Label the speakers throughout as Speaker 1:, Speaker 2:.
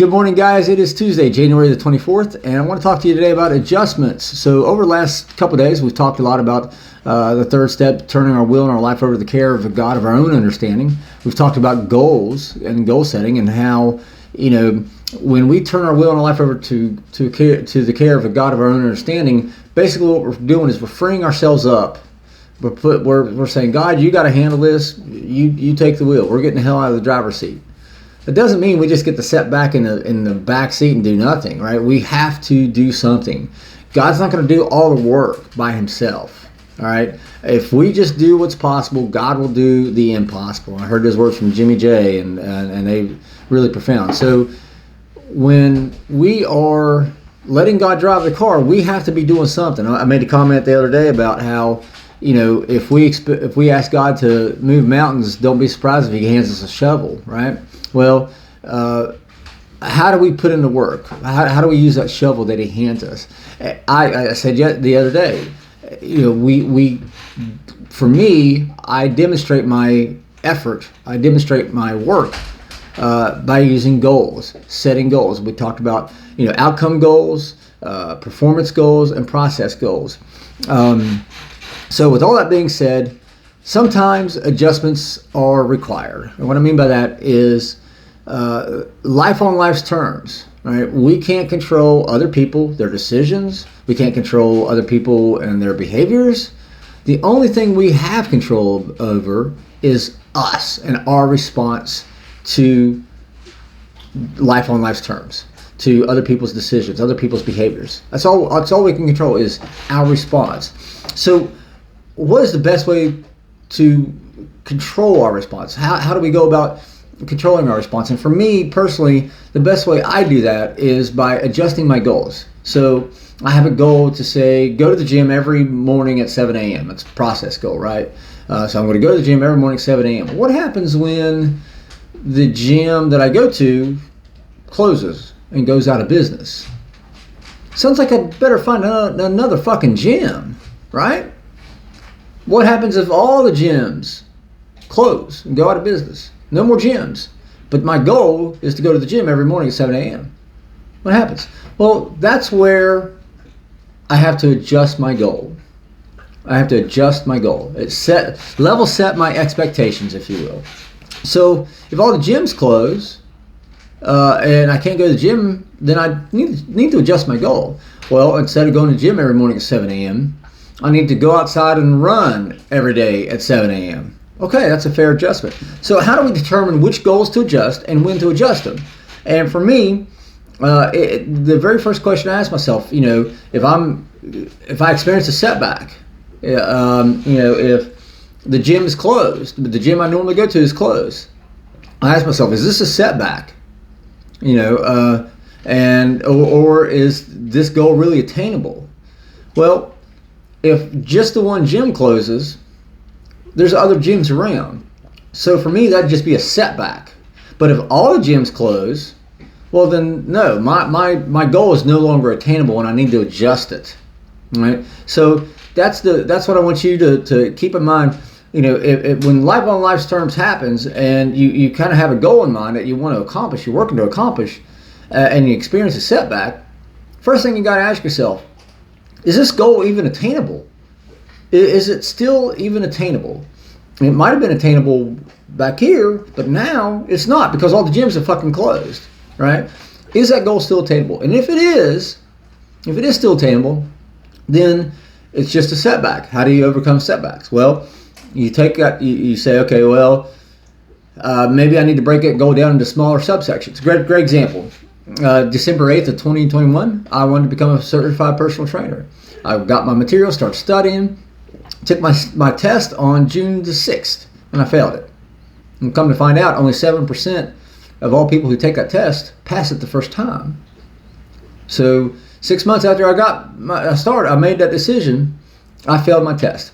Speaker 1: Good morning, guys. It is Tuesday, January the 24th, and I want to talk to you today about adjustments. So over the last couple of days, we've talked a lot about the third step, turning our will and our life over to the care of a God of our own understanding. We've talked about goals and goal setting and how, when we turn our will and our life over to the care of a God of our own understanding, basically what we're doing is we're freeing ourselves up. We're saying, God, you got to handle this. You take the wheel. We're getting the hell out of the driver's seat. It doesn't mean we just get to sit back in the back seat and do nothing, right? We have to do something. God's not going to do all the work by himself, all right? If we just do what's possible, God will do the impossible. I heard those words from Jimmy J, and they really profound. So when we are letting God drive the car, we have to be doing something. I made a comment the other day about how, if we ask God to move mountains, don't be surprised if he hands us a shovel, right? Well, how do we put in the work? How do we use that shovel that he hands us? I said the other day, for me, I demonstrate my effort. I demonstrate my work by using goals, setting goals. We talked about, outcome goals, performance goals, and process goals. So with all that being said, sometimes adjustments are required. And what I mean by that is life on life's terms. Right? We can't control other people, their decisions. We can't control other people and their behaviors. The only thing we have control over is us and our response to life on life's terms, to other people's decisions, other people's behaviors. That's all we can control is our response. So what is the best way to control our response? How do we go about controlling our response? And for me personally, the best way I do that is by adjusting my goals. So I have a goal to say, go to the gym every morning at 7 a.m. That's a process goal, right? So I'm going to go to the gym every morning at 7 a.m. What happens when the gym that I go to closes and goes out of business? Sounds like I better find another fucking gym, right? What happens if all the gyms close and go out of business? No more gyms. But my goal is to go to the gym every morning at 7 a.m. What happens? Well, that's where I have to adjust my goal. I have to adjust my goal. Level set my expectations, if you will. So if all the gyms close and I can't go to the gym, then I need to adjust my goal. Well, instead of going to the gym every morning at 7 a.m., I need to go outside and run every day at 7 a.m. Okay, that's a fair adjustment. So how do we determine which goals to adjust and when to adjust them? And for me, the very first question I ask myself, if I experience a setback, if the gym is closed, but the gym I normally go to is closed, I ask myself, is this a setback? Or is this goal really attainable? Well, if just the one gym closes, there's other gyms around. So for me, that'd just be a setback. But if all the gyms close, well then no, my goal is no longer attainable and I need to adjust it. Right? So that's what I want you to keep in mind. If when life on life's terms happens and you kind of have a goal in mind that you want to accomplish, you're working to accomplish, and you experience a setback, first thing you got to ask yourself, is this goal even attainable? Is it still even attainable? It might have been attainable back here, but now it's not because all the gyms are fucking closed, right? Is that goal still attainable? And if it is still attainable, then it's just a setback. How do you overcome setbacks? Well, you take that, you say, okay, well, maybe I need to break that goal down into smaller subsections. Great example. December 8th of 2021, I wanted to become a certified personal trainer. I got my material, started studying, took my test on June the 6th, and I failed it. And come to find out, only 7% of all people who take that test pass it the first time. So 6 months after I made that decision, I failed my test.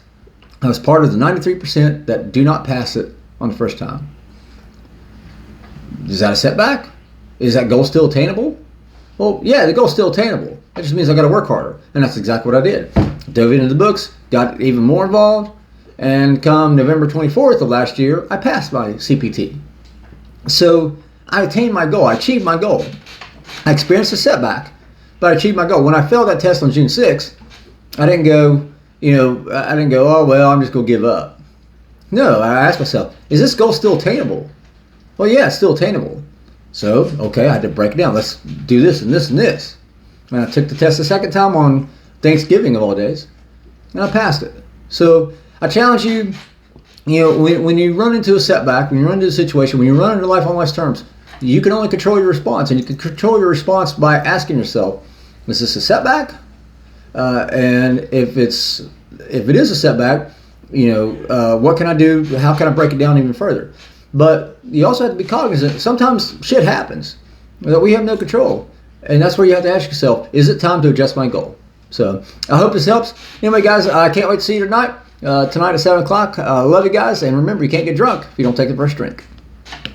Speaker 1: I was part of the 93% that do not pass it on the first time. Is that a setback? Is that goal still attainable? Well, yeah, the goal's still attainable. That just means I got to work harder. And that's exactly what I did. Dove into the books, got even more involved, and come November 24th of last year, I passed my CPT. So I attained my goal. I achieved my goal. I experienced a setback, but I achieved my goal. When I failed that test on June 6th, I didn't go, oh, well, I'm just going to give up. No, I asked myself, is this goal still attainable? Well, yeah, it's still attainable. So, okay, I had to break it down. Let's do this and this and this. And I took the test a second time on Thanksgiving of all days, and I passed it. So I challenge you, when you run into a setback, when you run into a situation, when you run into life on life's terms, you can only control your response. And you can control your response by asking yourself, is this a setback? And if it is a setback, what can I do? How can I break it down even further? But you also have to be cognizant. Sometimes shit happens that we have no control. And that's where you have to ask yourself, is it time to adjust my goal? So I hope this helps. Anyway, guys, I can't wait to see you tonight. Tonight at 7 o'clock. Love you guys. And remember, you can't get drunk if you don't take the first drink.